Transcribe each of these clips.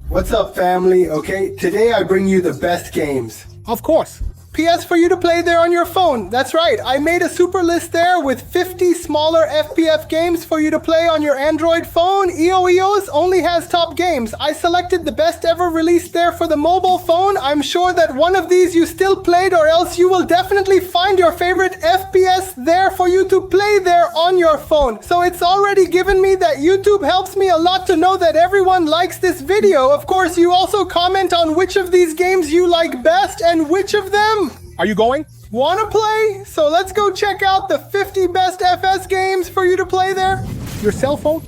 What's up, family? Okay, today I bring you the best games. Of course. PS for you to play there on your phone. That's right, I made a super list there with 50 smaller FPS games for you to play on your Android phone. EOEOS only has top games. I selected the best ever released there for the mobile phone. I'm sure that one of these you still played, or else you will definitely find your favorite FPS there for you to play there on your phone. So it's already given me that YouTube helps me a lot to know that everyone likes this video. Of course, you also comment on which of these games you like best and which of them. Are you going? Wanna play? So let's go check out the 50 best FS games for you to play there. Your cell phone?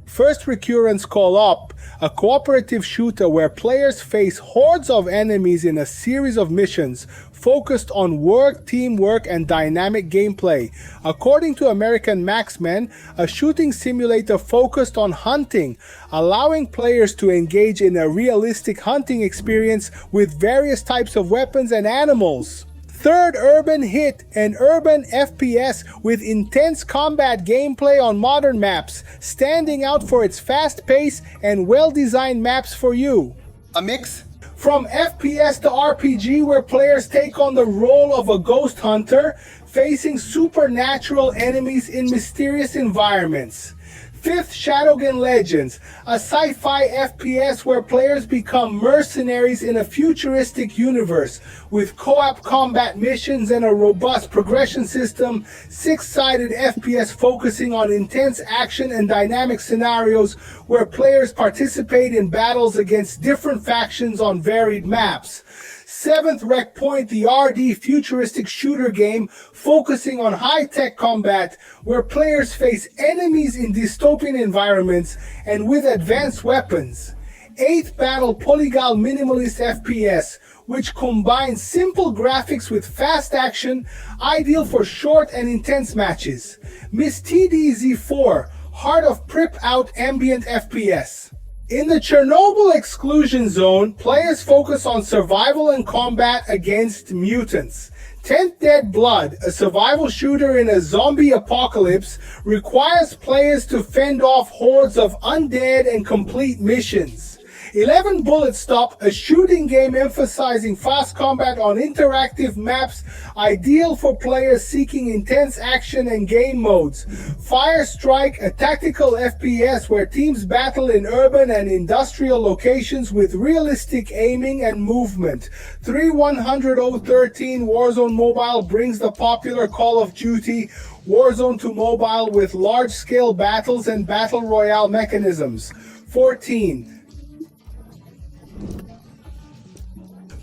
First, Recurrence Co-op, a cooperative shooter where players face hordes of enemies in a series of missions focused on work, teamwork, and dynamic gameplay. According to American Marksman, a shooting simulator focused on hunting, allowing players to engage in a realistic hunting experience with various types of weapons and animals. Third, Urban Hit, an urban FPS with intense combat gameplay on modern maps, standing out for its fast pace and well-designed maps for you. A mix? From FPS to RPG, where players take on the role of a ghost hunter, facing supernatural enemies in mysterious environments. Fifth, Shadowgun Legends, a sci-fi FPS where players become mercenaries in a futuristic universe with co-op combat missions and a robust progression system. Six-sided FPS focusing on intense action and dynamic scenarios where players participate in battles against different factions on varied maps. Seventh, Rec Point, the RD futuristic shooter game focusing on high-tech combat where players face enemies in dystopian environments and with advanced weapons. Eighth, Battle Polygon minimalist FPS, which combines simple graphics with fast action, ideal for short and intense matches. Miss TDZ4, Heart of Prip Out ambient FPS. In the Chernobyl exclusion zone, players focus on survival and combat against mutants. 10th Dead Blood, a survival shooter in a zombie apocalypse, requires players to fend off hordes of undead and complete missions. 11 Bullet Stop, a shooting game emphasizing fast combat on interactive maps, ideal for players seeking intense action and game modes. Fire Strike, a tactical FPS where teams battle in urban and industrial locations with realistic aiming and movement. 31013 Warzone Mobile brings the popular Call of Duty Warzone to mobile with large-scale battles and battle royale mechanisms. 14.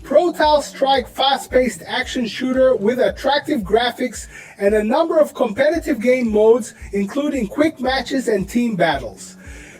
Protal Strike, fast-paced action shooter with attractive graphics and a number of competitive game modes, including quick matches and team battles.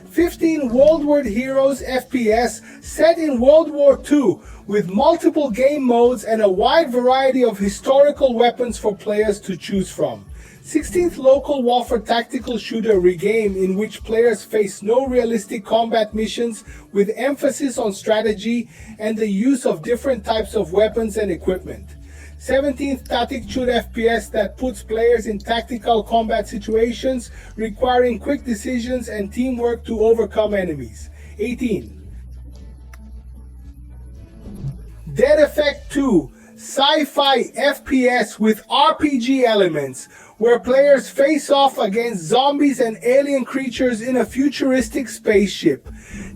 15 World War Heroes FPS set in World War II with multiple game modes and a wide variety of historical weapons for players to choose from. 16th Local Warfare tactical shooter Regame, in which players face no realistic combat missions with emphasis on strategy and the use of different types of weapons and equipment. 17th Tactic Shoot FPS that puts players in tactical combat situations requiring quick decisions and teamwork to overcome enemies. 18. Dead Effect 2, sci-fi FPS with RPG elements, where players face off against zombies and alien creatures in a futuristic spaceship.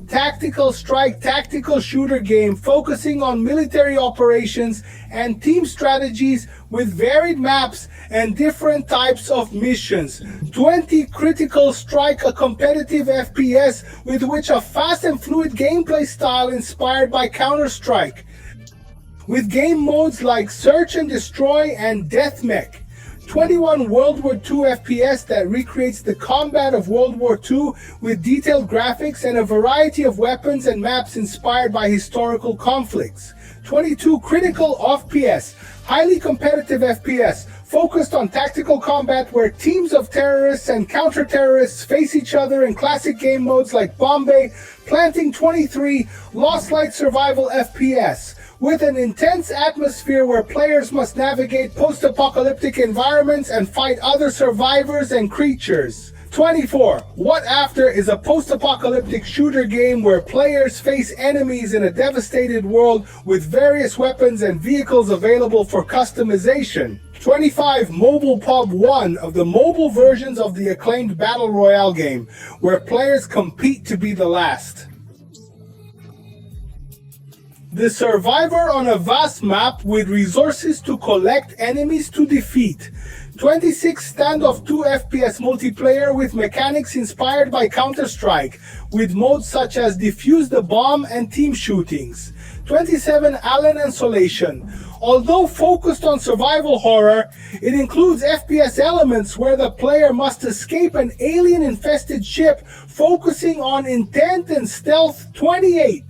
Tactical Strike tactical shooter game focusing on military operations and team strategies with varied maps and different types of missions. 20 Critical Strike, a competitive FPS with which a fast and fluid gameplay style inspired by Counter-Strike, with game modes like Search and Destroy and Deathmech. 21 World War II FPS that recreates the combat of World War II with detailed graphics and a variety of weapons and maps inspired by historical conflicts. 22 Critical FPS, highly competitive FPS, focused on tactical combat where teams of terrorists and counter-terrorists face each other in classic game modes like Bombay. Planting 23 Lost Light Survival FPS, with an intense atmosphere where players must navigate post-apocalyptic environments and fight other survivors and creatures. 24. What After is a post-apocalyptic shooter game where players face enemies in a devastated world with various weapons and vehicles available for customization. 25. Mobile Pub 1 of the mobile versions of the acclaimed Battle Royale game, where players compete to be the last. The survivor on a vast map with resources to collect, enemies to defeat. 26. Standoff 2 FPS multiplayer with mechanics inspired by Counter-Strike, with modes such as Defuse the Bomb and team shootings. 27. Alien Isolation. Although focused on survival horror, it includes FPS elements where the player must escape an alien-infested ship, focusing on intent and stealth. 28.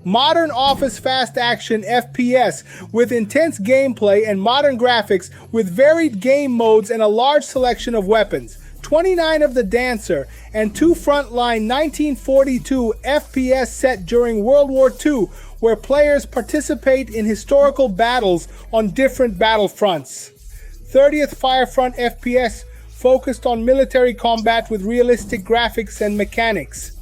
Modern office fast action FPS with intense gameplay and modern graphics with varied game modes and a large selection of weapons. 29 of The Dancer and 2 Frontline 1942 FPS set during World War II, where players participate in historical battles on different battlefronts. 30th Firefront FPS focused on military combat with realistic graphics and mechanics.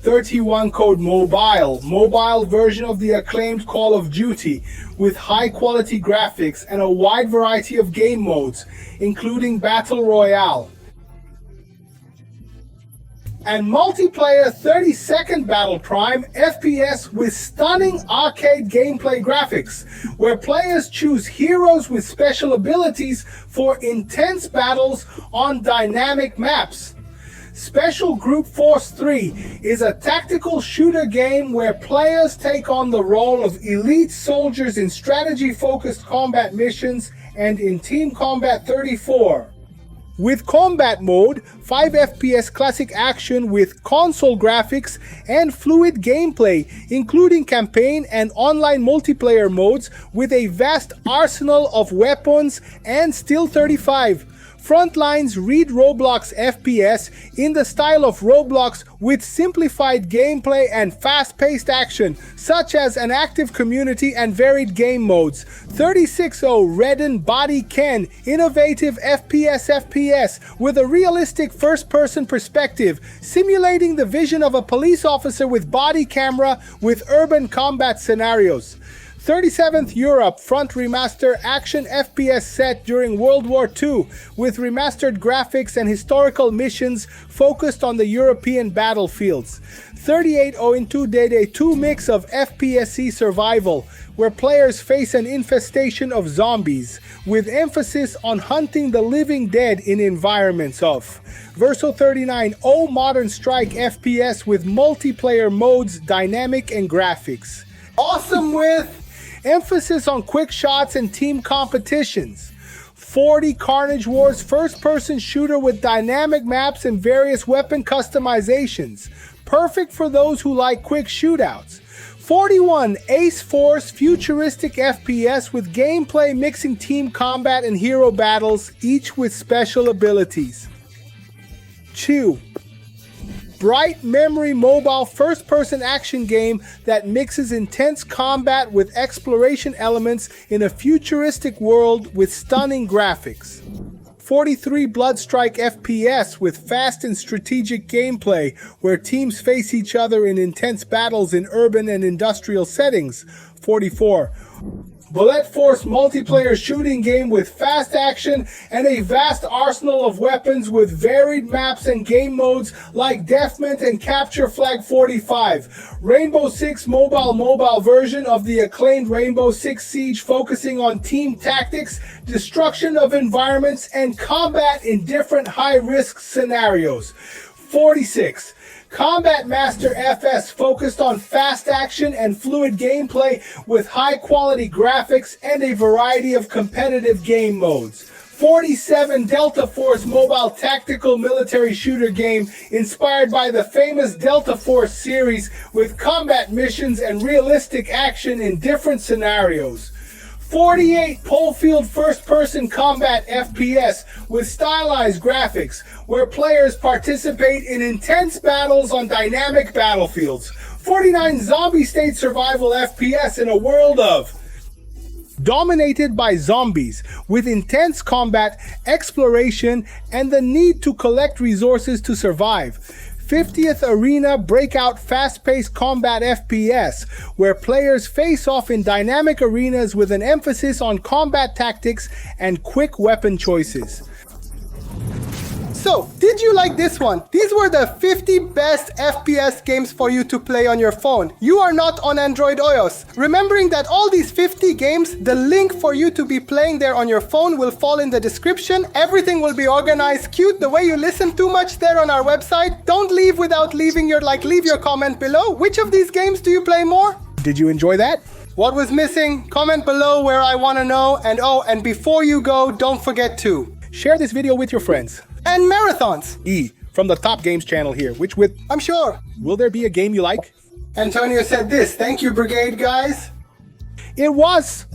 31 COD Mobile, mobile version of the acclaimed Call of Duty, with high-quality graphics and a wide variety of game modes, including Battle Royale. And multiplayer 32nd Battle Prime FPS with stunning arcade gameplay graphics, where players choose heroes with special abilities for intense battles on dynamic maps. Special Group Force 3 is a tactical shooter game where players take on the role of elite soldiers in strategy-focused combat missions and in Team Combat 34. With Combat Mode, 5 FPS classic action with console graphics and fluid gameplay, including campaign and online multiplayer modes with a vast arsenal of weapons and Steel 35. Frontlines read Roblox FPS in the style of Roblox with simplified gameplay and fast-paced action, such as an active community and varied game modes. 36.0 HeadOn Body Cam innovative FPS with a realistic first-person perspective, simulating the vision of a police officer with body camera with urban combat scenarios. 37th Europe Front Remaster action FPS set during World War II with remastered graphics and historical missions focused on the European battlefields. 38.02 Day 2 mix of FPSC survival, where players face an infestation of zombies, with emphasis on hunting the living dead in environments of. Verso 39.0 Modern Strike FPS with multiplayer modes, dynamic and graphics. Awesome with emphasis on quick shots and team competitions. 40 Carnage Wars first-person shooter with dynamic maps and various weapon customizations. Perfect for those who like quick shootouts. 41 Ace Force futuristic FPS with gameplay mixing team combat and hero battles, each with special abilities. 2. Bright Memory mobile first-person action game that mixes intense combat with exploration elements in a futuristic world with stunning graphics. 43 Bloodstrike FPS with fast and strategic gameplay where teams face each other in intense battles in urban and industrial settings. 44 Bullet Force multiplayer shooting game with fast action and a vast arsenal of weapons with varied maps and game modes like Deathmatch and Capture Flag 45. Rainbow Six mobile version of the acclaimed Rainbow Six Siege focusing on team tactics, destruction of environments, and combat in different high-risk scenarios. 46. Combat Master FS focused on fast action and fluid gameplay with high-quality graphics and a variety of competitive game modes. 47 Delta Force mobile tactical military shooter game inspired by the famous Delta Force series with combat missions and realistic action in different scenarios. 48 Polefield first-person combat FPS with stylized graphics, where players participate in intense battles on dynamic battlefields. 49 Zombie State survival FPS in a world of. dominated by zombies, with intense combat, exploration, and the need to collect resources to survive. 50th Arena Breakout Fast-Paced Combat FPS, where players face off in dynamic arenas with an emphasis on combat tactics and quick weapon choices. So, did you like this one? These were the 50 best FPS games for you to play on your phone. You are not on Android iOS. Remembering that all these 50 games, the link for you to be playing there on your phone will fall in the description. Everything will be organized cute the way you listen too much there on our website. Don't leave without leaving your like, leave your comment below. Which of these games do you play more? Did you enjoy that? What was missing? Comment below where I want to know. And oh, and before you go, don't forget to share this video with your friends. And marathons. From the Top Games channel here, which with, I'm sure. Will there be a game you like? Antonio said this. Thank you, Brigade guys. It was